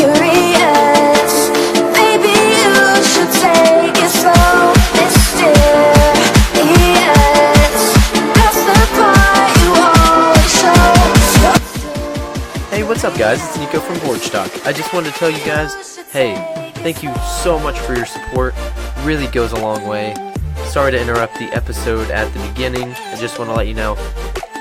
curious. Maybe you should take it slow, mysterious. That's the part you always show. Hey, what's up guys? It's Nico from Porch Talk. I just wanted to tell you guys, hey, thank you so much for your support. Really goes a long way. Sorry to interrupt the episode at the beginning. I just want to let you know,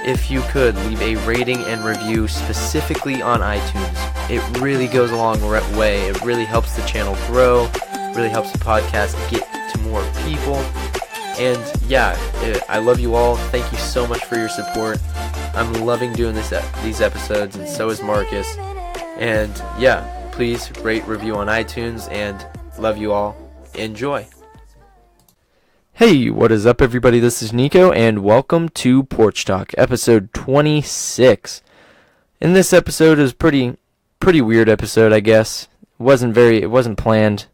if you could leave a rating and review specifically on iTunes. It really goes a long way. It really helps the channel grow, really helps the podcast get to more people. And yeah, I love you all. Thank you so much for your support. I'm loving doing these episodes, and so is Marcus. And yeah, please rate, review on iTunes, and love you all. Enjoy. Hey, what is up everybody? This is Nico, and welcome to Porch Talk, episode 26. And this episode is pretty weird episode, I guess. It wasn't planned.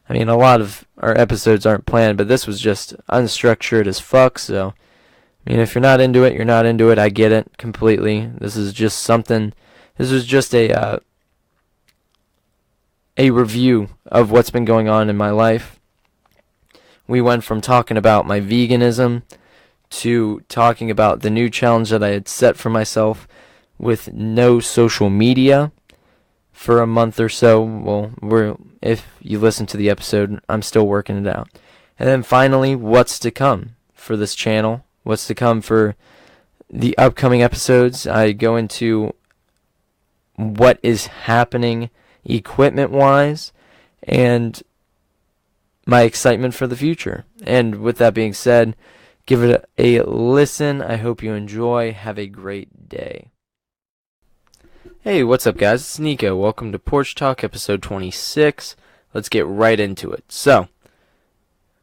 I mean, a lot of our episodes aren't planned, but this was just unstructured as fuck, so I mean, if you're not into it, you're not into it. I get it completely. This was just a review of what's been going on in my life. We went from talking about my veganism to talking about the new challenge that I had set for myself with no social media for a month or so. Well, if you listen to the episode, I'm still working it out. And then finally, what's to come for this channel? What's to come for the upcoming episodes? I go into what is happening equipment-wise and my excitement for the future. And with that being said, give it a listen. I hope you enjoy. Have a great day. Hey, what's up guys? It's Nico. Welcome to Porch Talk, episode 26. Let's get right into it. So,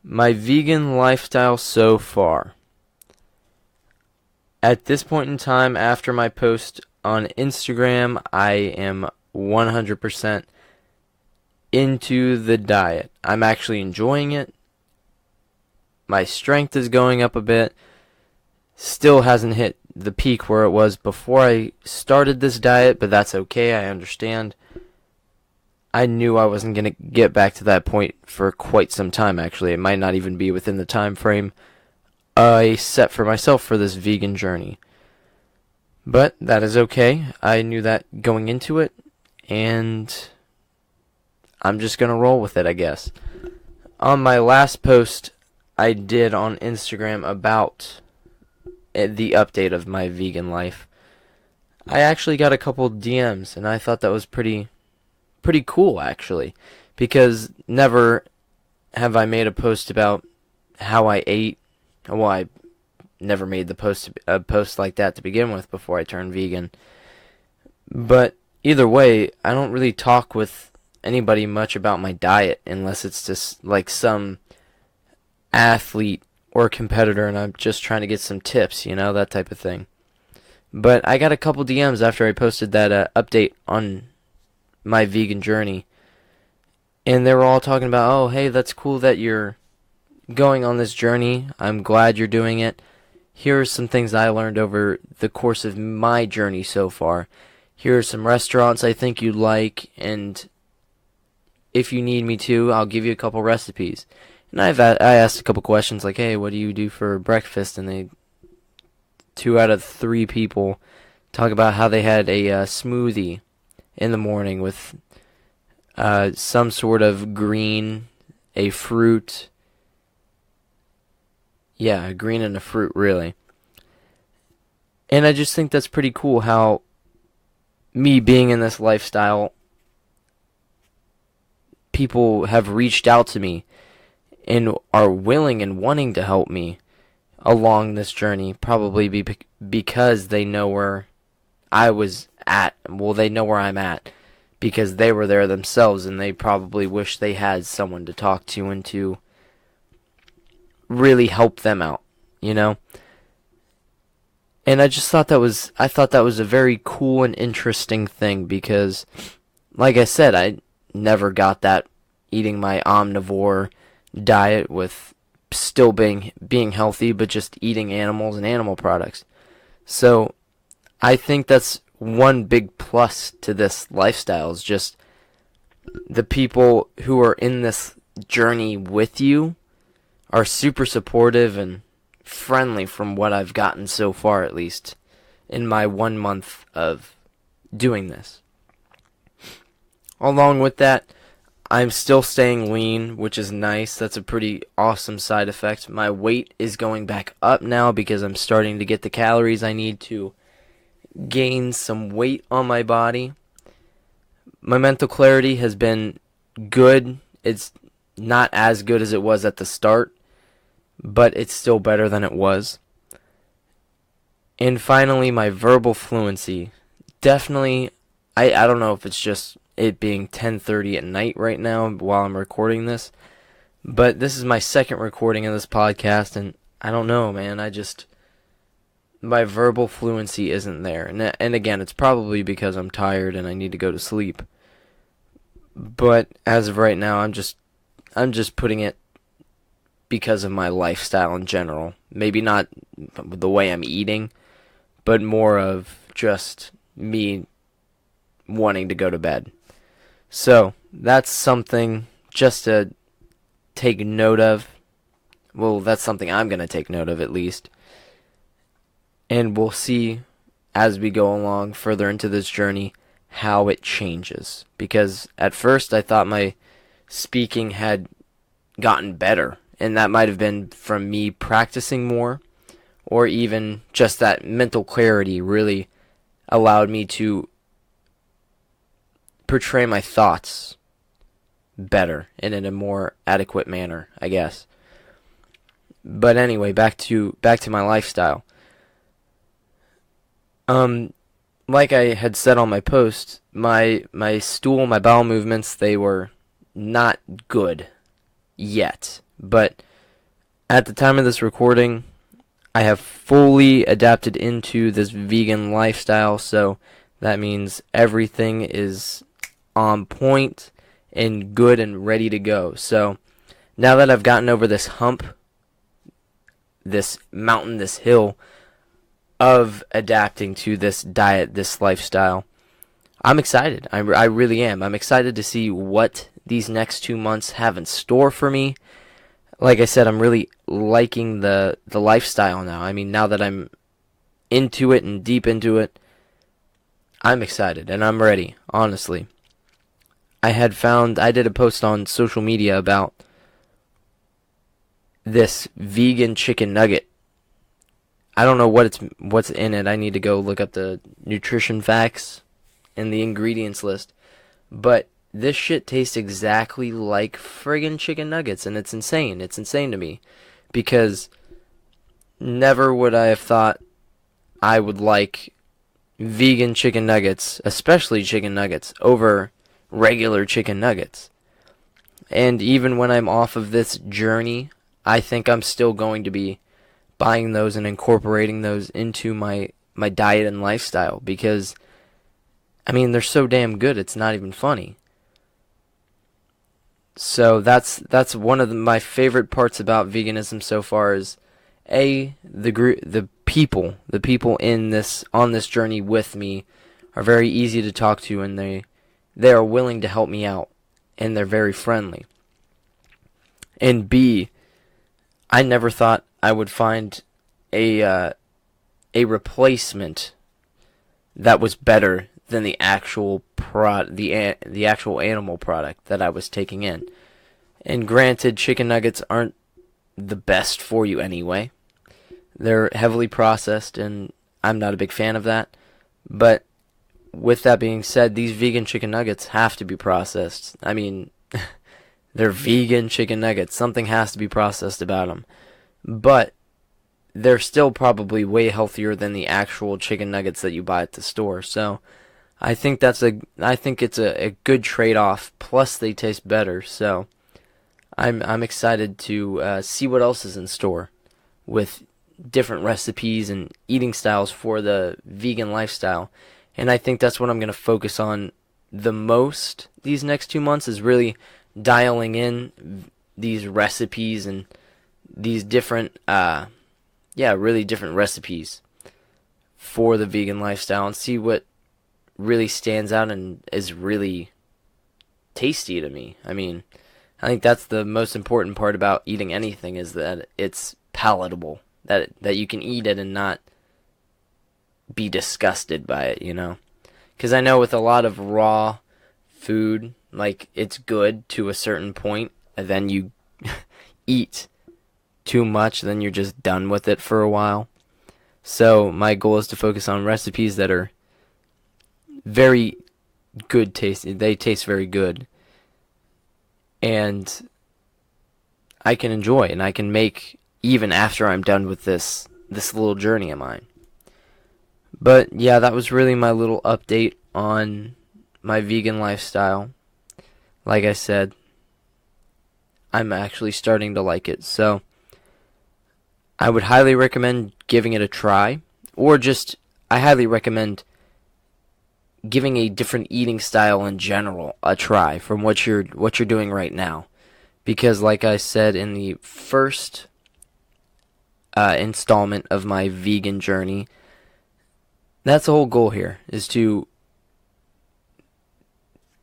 my vegan lifestyle so far. At this point in time, after my post on Instagram, I am 100% into the diet. I'm actually enjoying it. My strength is going up a bit. Still hasn't hit the peak where it was before I started this diet, but that's okay. I understand. I knew I wasn't going to get back to that point for quite some time, actually. It might not even be within the time frame I set for myself for this vegan journey. But that is okay. I knew that going into it, and I'm just going to roll with it, I guess. On my last post I did on Instagram about the update of my vegan life, I actually got a couple DMs, and I thought that was pretty cool, actually, because never have I made a post about how I ate. Well, I never made a post like that to begin with before I turned vegan. But either way, I don't really talk with anybody much about my diet unless it's just like some athlete or competitor and I'm just trying to get some tips, that type of thing. But I got a couple DMs after I posted that update on my vegan journey, and they were all talking about, oh, hey, that's cool that you're going on this journey. I'm glad you're doing it. Here are some things I learned over the course of my journey so far. Here are some restaurants I think you'd like, and if you need me to, I'll give you a couple recipes. And I asked a couple questions like, hey, what do you do for breakfast? And 2 out of 3 people talk about how they had a smoothie in the morning with some sort of green, a fruit. Yeah, a green and a fruit, really. And I just think that's pretty cool how me being in this lifestyle, people have reached out to me and are willing and wanting to help me along this journey, probably because they know where I was at. Well, they know where I'm at because they were there themselves, and they probably wish they had someone to talk to and to really help them out, And I just thought that was a very cool and interesting thing because, like I said, I never got that eating my omnivore diet with still being healthy, but just eating animals and animal products. So I think that's one big plus to this lifestyle, is just the people who are in this journey with you are super supportive and friendly from what I've gotten so far, at least in my 1 month of doing this. Along with that, I'm still staying lean, which is nice. That's a pretty awesome side effect. My weight is going back up now because I'm starting to get the calories I need to gain some weight on my body. My mental clarity has been good. It's not as good as it was at the start, but it's still better than it was. And finally, my verbal fluency. Definitely, I don't know if it's just it being 10:30 at night right now while I'm recording this, but this is my second recording of this podcast, and I don't know, man. My verbal fluency isn't there. And again, it's probably because I'm tired and I need to go to sleep. But as of right now, I'm just putting it because of my lifestyle in general. Maybe not the way I'm eating, but more of just me wanting to go to bed. So, that's something just to take note of. Well, that's something I'm going to take note of at least. And we'll see as we go along further into this journey how it changes. Because at first I thought my speaking had gotten better, and that might have been from me practicing more, or even just that mental clarity really allowed me to portray my thoughts better and in a more adequate manner, I guess. But anyway, back to my lifestyle. Like I had said on my post, my bowel movements, they were not good yet. But at the time of this recording, I have fully adapted into this vegan lifestyle, so that means everything is on point and good and ready to go. So now that I've gotten over this hump, this mountain, this hill of adapting to this diet, this lifestyle, I'm excited. I really am. I'm excited to see what these next 2 months have in store for me. Like I said, I'm really liking the lifestyle now. I mean, now that I'm into it and deep into it, I'm excited and I'm ready, honestly. I did a post on social media about this vegan chicken nugget. I don't know what's in it. I need to go look up the nutrition facts and the ingredients list. But this shit tastes exactly like friggin' chicken nuggets, and it's insane. It's insane to me. Because never would I have thought I would like vegan chicken nuggets, especially chicken nuggets, over regular chicken nuggets. And even when I'm off of this journey, I think I'm still going to be buying those and incorporating those into my diet and lifestyle, because I mean, they're so damn good, it's not even funny. So that's one of my favorite parts about veganism so far is the people in this on this journey with me are very easy to talk to, and they are willing to help me out, and they're very friendly. And B, I never thought I would find a replacement that was better than the actual the actual animal product that I was taking in. And granted, chicken nuggets aren't the best for you anyway. They're heavily processed, and I'm not a big fan of that. But with that being said, these vegan chicken nuggets have to be processed. I mean, they're vegan chicken nuggets. Something has to be processed about them. But they're still probably way healthier than the actual chicken nuggets that you buy at the store. So I think it's a good trade-off. Plus, they taste better. So I'm excited to see what else is in store with different recipes and eating styles for the vegan lifestyle. And I think that's what I'm going to focus on the most these next 2 months, is really dialing in these recipes and these different, really different recipes for the vegan lifestyle, and see what really stands out and is really tasty to me. I mean, I think that's the most important part about eating anything, is that it's palatable, that you can eat it and not be disgusted by it, you know? Because I know with a lot of raw food, like, it's good to a certain point, and then you eat too much, then you're just done with it for a while. So my goal is to focus on recipes that are very good tasting. They taste very good, and I can enjoy, and I can make even after I'm done with this little journey of mine. But yeah, that was really my little update on my vegan lifestyle. Like I said, I'm actually starting to like it, so I would highly recommend giving it a try, or just, I highly recommend giving a different eating style in general a try from what you're doing right now. Because like I said in the first installment of my vegan journey, that's the whole goal here, is to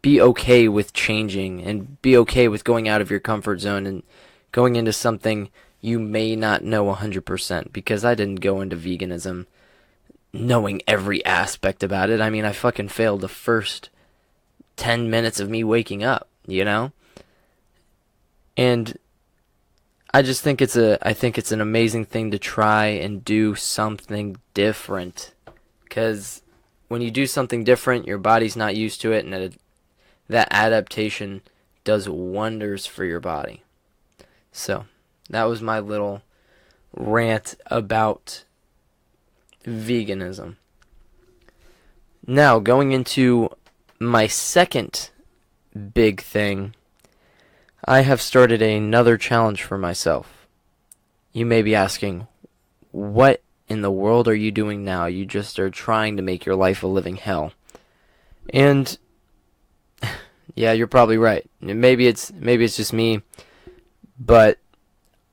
be okay with changing and be okay with going out of your comfort zone and going into something you may not know 100%, because I didn't go into veganism knowing every aspect about it. I mean, I fucking failed the first 10 minutes of me waking up, you know? And I just think it's an amazing thing to try and do something different. Because when you do something different, your body's not used to it, and that adaptation does wonders for your body. So, that was my little rant about veganism. Now, going into my second big thing, I have started another challenge for myself. You may be asking, what in the world are you doing now? You just are trying to make your life a living hell. And yeah, you're probably right. Maybe it's just me, but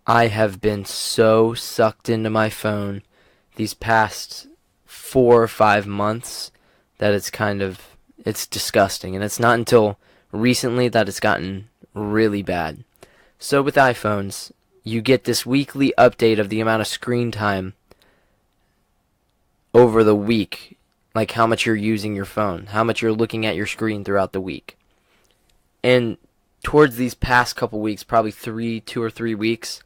I have been so sucked into my phone these past 4 or 5 months that it's disgusting. And it's not until recently that it's gotten really bad. So with iPhones, you get this weekly update of the amount of screen time over the week, like how much you're using your phone, how much you're looking at your screen throughout the week. And towards these past couple weeks, probably 2 or 3 weeks,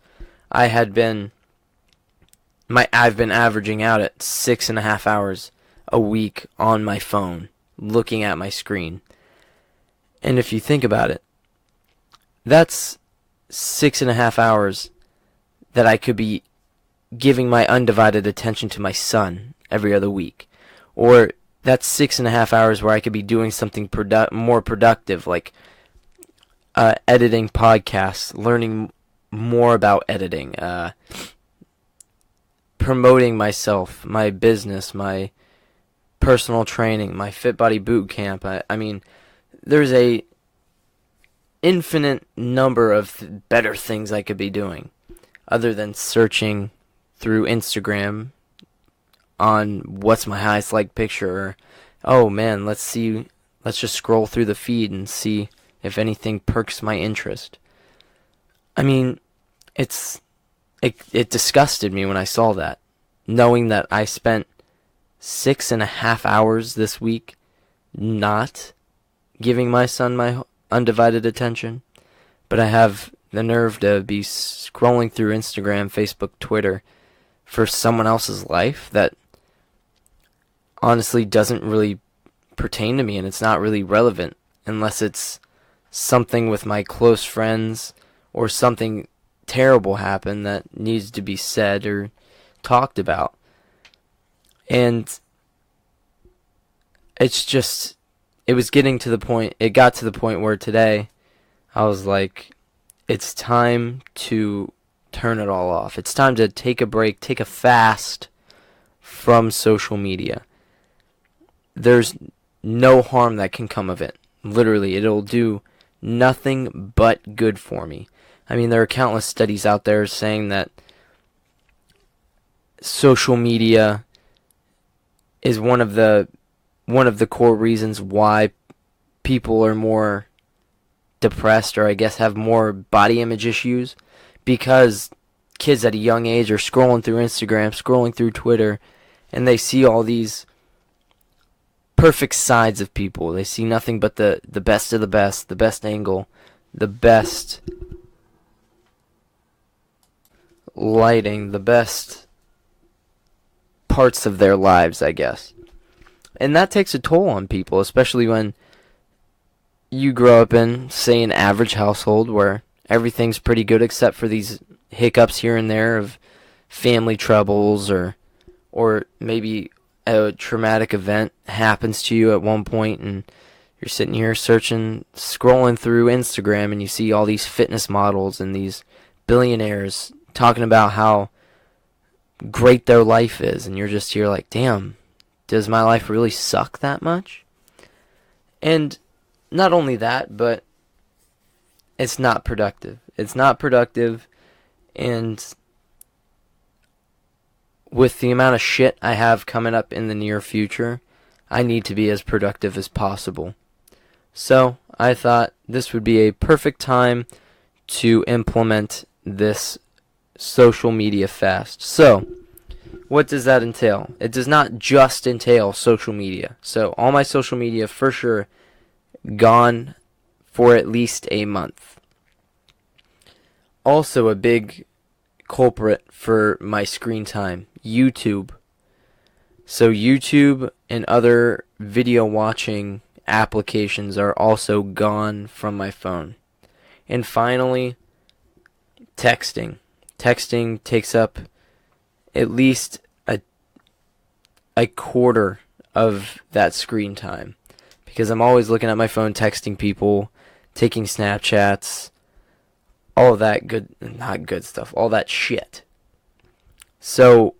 I've been averaging out at 6.5 hours a week on my phone, looking at my screen. And if you think about it, that's 6.5 hours that I could be giving my undivided attention to my son every other week. Or that's 6.5 hours where I could be doing something more productive, like editing podcasts, learning more about editing, promoting myself, my business, my personal training, my Fit Body Boot Camp. I mean, there's a infinite number of better things I could be doing other than searching through Instagram on what's my highest liked picture, or, oh man, let's just scroll through the feed and see if anything perks my interest. I mean, it disgusted me when I saw that, knowing that I spent 6.5 hours this week not giving my son my undivided attention, but I have the nerve to be scrolling through Instagram, Facebook, Twitter for someone else's life that honestly doesn't really pertain to me, and it's not really relevant unless it's something with my close friends or something terrible happened that needs to be said or talked about. And it got to the point where today I was like, it's time to turn it all off. It's time to take a break, take a fast from social media. There's no harm that can come of it. Literally, it'll do nothing but good for me. I mean, there are countless studies out there saying that social media is one of the core reasons why people are more depressed, or I guess have more body image issues, because kids at a young age are scrolling through Instagram, scrolling through Twitter, and they see all these perfect sides of people. They see nothing but the best of the best angle, the best lighting, the best parts of their lives, I guess. And that takes a toll on people, especially when you grow up in, say, an average household where everything's pretty good except for these hiccups here and there of family troubles, or maybe a traumatic event happens to you at one point and you're sitting here scrolling through Instagram, and you see all these fitness models and these billionaires talking about how great their life is, and you're just here like, damn, does my life really suck that much? And not only that, but it's not productive. It's not productive, and with the amount of shit I have coming up in the near future, I need to be as productive as possible. So I thought this would be a perfect time to implement this social media fast. So what does that entail? It does not just entail social media. So all my social media for sure gone for at least a month. Also a big culprit for my screen time, YouTube. So YouTube and other video watching applications are also gone from my phone. And finally, texting. Texting takes up at least a quarter of that screen time, because I'm always looking at my phone, texting people, taking Snapchats, all of that not good stuff, all that shit. So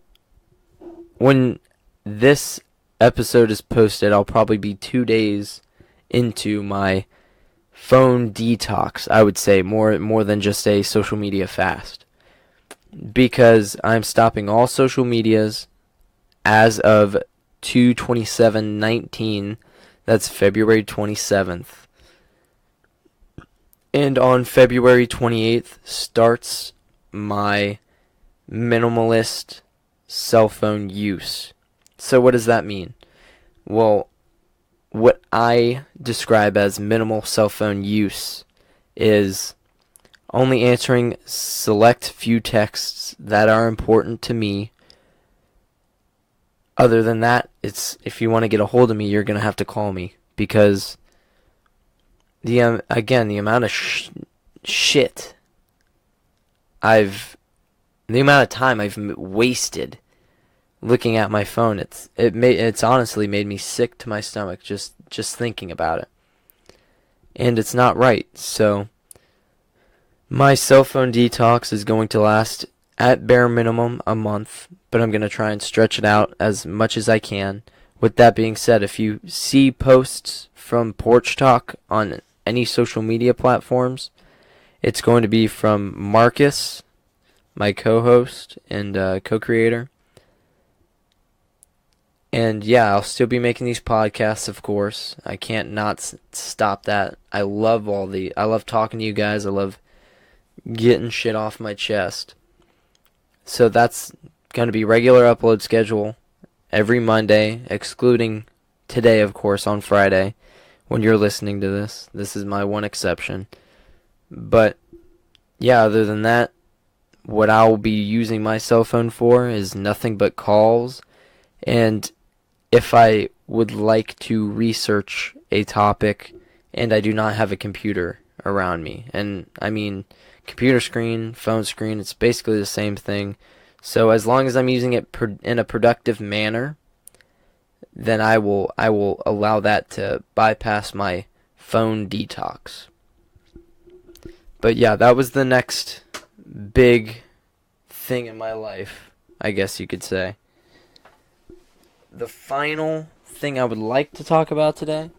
when this episode is posted, I'll probably be 2 days into my phone detox, I would say, more than just a social media fast, because I'm stopping all social medias as of 2/27/19. That's February 27th. And on February 28th starts my minimalist cell phone use. So what does that mean? Well, what I describe as minimal cell phone use is only answering select few texts that are important to me. Other than that, it's, if you want to get a hold of me, you're going to have to call me, because the amount of shit the amount of time I've wasted looking at my phone, it's honestly made me sick to my stomach just thinking about it. And it's not right. So my cell phone detox is going to last at bare minimum a month, but I'm going to try and stretch it out as much as I can. With that being said, if you see posts from Porch Talk on any social media platforms, it's going to be from Marcus, my co-host and co-creator. And yeah, I'll still be making these podcasts, of course. I can't not stop that. I love talking to you guys. I love getting shit off my chest. So that's going to be regular upload schedule every Monday, excluding today, of course, on Friday. When you're listening to this, this is my one exception. But yeah, other than that, what I'll be using my cell phone for is nothing but calls. And if I would like to research a topic and I do not have a computer around me, and I mean computer screen, phone screen, it's basically the same thing. So as long as I'm using it in a productive manner, then I will allow that to bypass my phone detox. But yeah, that was the next big thing in my life, I guess you could say. The final thing I would like to talk about today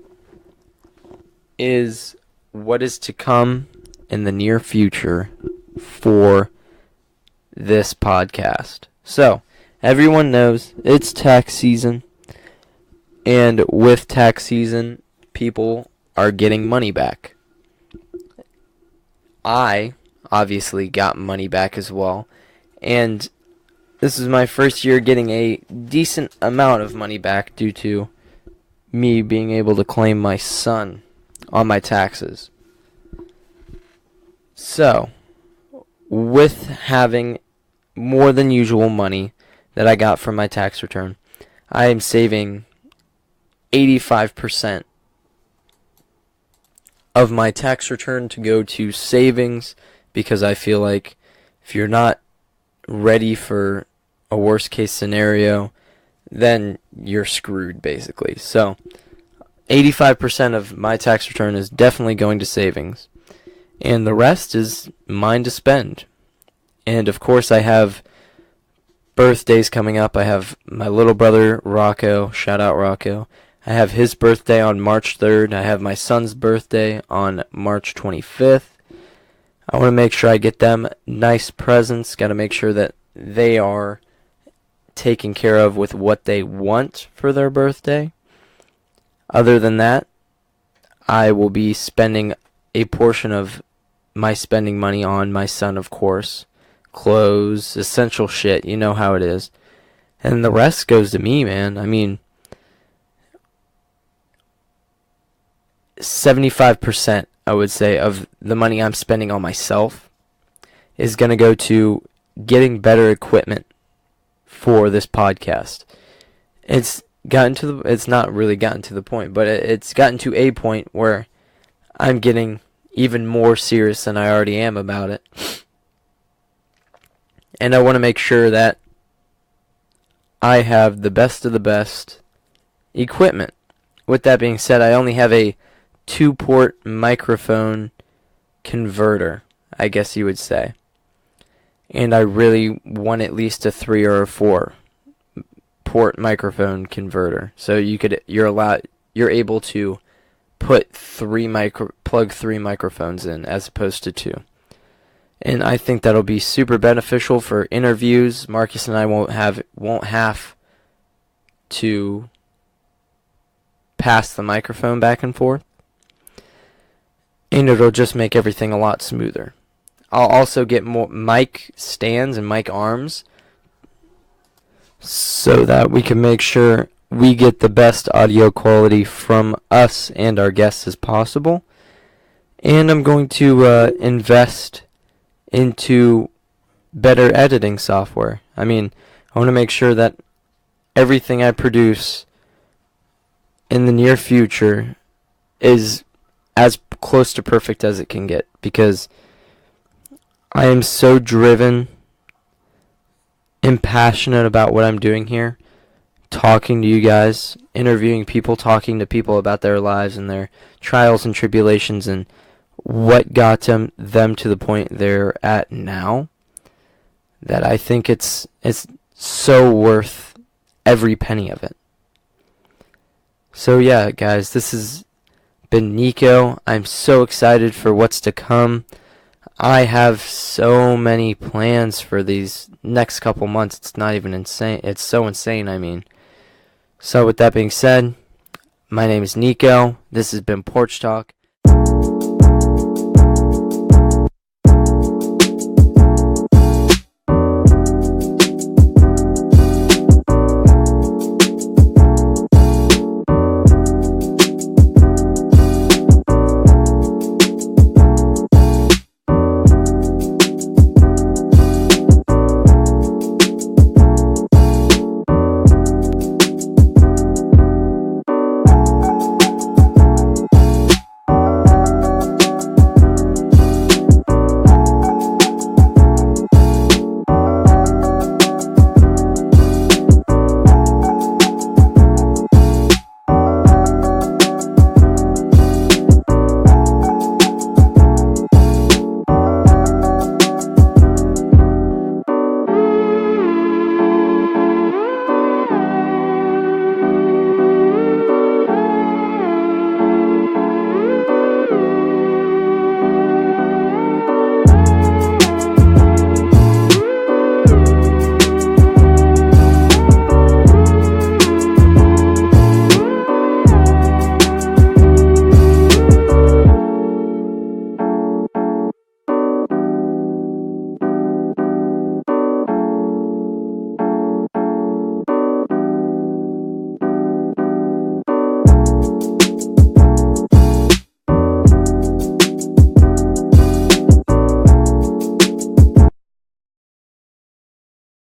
is what is to come in the near future for this podcast. So, everyone knows it's tax season, and with tax season, people are getting money back. I obviously got money back as well. And this is my first year getting a decent amount of money back due to me being able to claim my son on my taxes. So, with having more than usual money that I got from my tax return, I am saving 85% of my tax return to go to savings, because I feel like if you're not ready for a worst case scenario, then you're screwed basically. So 85% of my tax return is definitely going to savings, and the rest is mine to spend. And of course I have birthdays coming up. I have my little brother Rocco, shout out Rocco. I have his birthday on March 3rd. I have my son's birthday on March 25th. I want to make sure I get them nice presents. Got to make sure that they are taken care of with what they want for their birthday. Other than that, I will be spending a portion of my spending money on my son, of course. Clothes, essential shit, you know how it is. And the rest goes to me, man. I mean, 75%, I would say, of the money I'm spending on myself is going to go to getting better equipment for this podcast. It's not really gotten to the point, but it's gotten to a point where I'm getting even more serious than I already am about it. And I want to make sure that I have the best of the best equipment. With that being said, I only have a 2-port microphone converter, I guess you would say. And I really want at least a 3 or a 4-port microphone converter. So you're able to put plug 3 microphones in as opposed to 2. And I think that'll be super beneficial for interviews. Marcus and I won't have to pass the microphone back and forth. And it'll just make everything a lot smoother. I'll also get more mic stands and mic arms so that we can make sure we get the best audio quality from us and our guests as possible. And I'm going to invest into better editing software. I mean, I want to make sure that everything I produce in the near future is as close to perfect as it can get, because I am so driven and passionate about what I'm doing here, talking to you guys, interviewing people, talking to people about their lives and their trials and tribulations and what got them to the point they're at now, that I think it's so worth every penny of it. So yeah, guys, this has been Nico. I'm so excited for what's to come. I have so many plans for these next couple months. It's not even insane. It's so insane, I mean. So with that being said, my name is Nico. This has been Porch Talk.